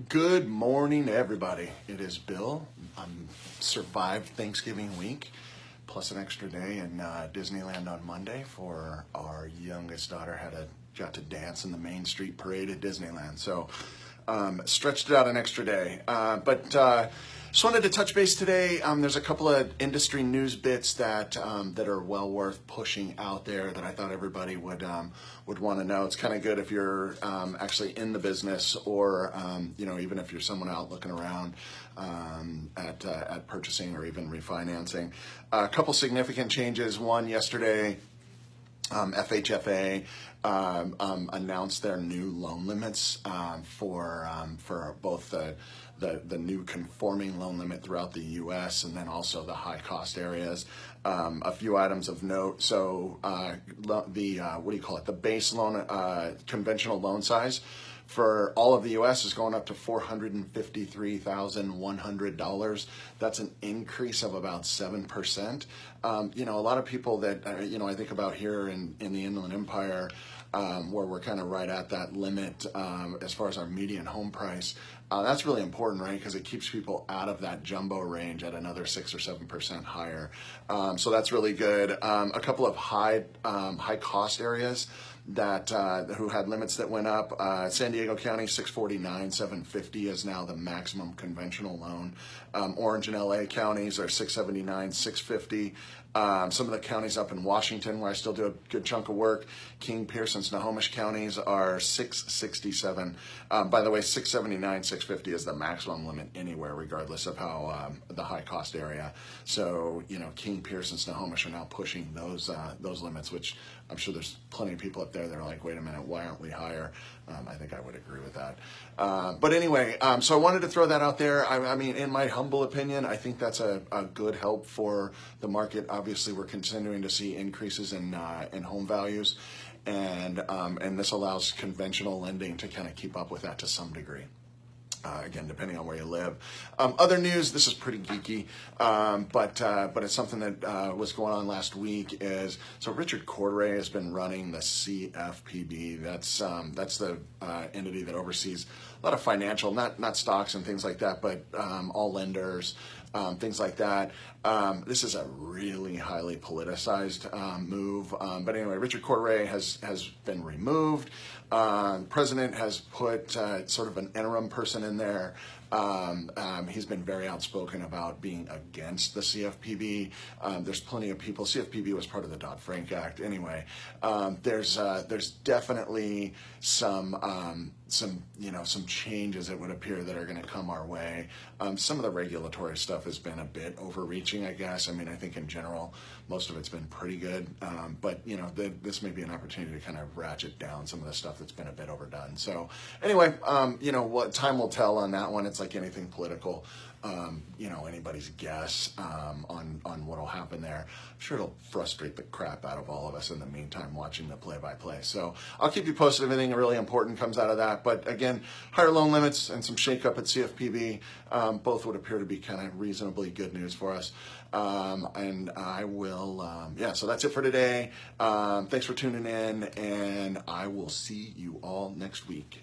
Good morning, everybody. It is Bill. Survived Thanksgiving week, plus an extra day in Disneyland on Monday for our youngest daughter got to dance in the Main Street Parade at Disneyland. So stretched it out an extra day. But just wanted to touch base today. There's a couple of industry news bits that are well worth pushing out there that I thought everybody would want to know. It's kind of good if you're actually in the business, or even if you're someone out looking around at purchasing or even refinancing. A couple significant changes. One, yesterday, FHFA announced their new loan limits for both the new conforming loan limit throughout the U.S. and then also the high cost areas. A few items of note. So the base loan, conventional loan size for all of the U.S. is going up to $453,100. That's an increase of about 7%. A lot of people that, I think about here in the Inland Empire, where we're kind of right at that limit as far as our median home price. That's really important, right? Because it keeps people out of that jumbo range at another 6 or 7% higher. So that's really good. A couple of high cost areas that who had limits that went up. San Diego County, $649,000, $750 is now the maximum conventional loan. Orange and LA counties are $679,000, $650. Some of the counties up in Washington, where I still do a good chunk of work, King, Pierce, and Snohomish counties are $667,000. By the way, $679,000, $650 is the maximum limit anywhere, regardless of how the high cost area. So King, Pierce, and Snohomish are now pushing those limits, which I'm sure there's plenty of people up there that are like, wait a minute, why aren't we higher? I think I would agree with that. But anyway, so I wanted to throw that out there. I mean, in my humble opinion, I think that's a good help for the market. Obviously, we're continuing to see increases in home values, and this allows conventional lending to kind of keep up with that to some degree. Again, depending on where you live. Other news, this is pretty geeky, but it's something that was going on last week. So Richard Cordray has been running the CFPB. That's the entity that oversees a lot of financial, not stocks and things like that, but all lenders, things like that. This is a really highly politicized move. But anyway, Richard Cordray has been removed. President has put sort of an interim person in there. He's been very outspoken about being against the CFPB. There's plenty of people. CFPB was part of the Dodd-Frank Act. Anyway, there's definitely some changes, it would appear, that are going to come our way. Some of the regulatory stuff has been a bit overreaching, I guess. I mean, I think in general, most of it's been pretty good. But this may be an opportunity to kind of ratchet down some of the stuff that's been a bit overdone. So anyway, what time will tell on that one. It's like anything political. Anybody's guess on what'll happen there. I'm sure it'll frustrate the crap out of all of us in the meantime watching the play-by-play. So I'll keep you posted if anything really important comes out of that. But again, higher loan limits and some shakeup at CFPB, both would appear to be kind of reasonably good news for us. And I will, so that's it for today. Thanks for tuning in, and I will see you all next week.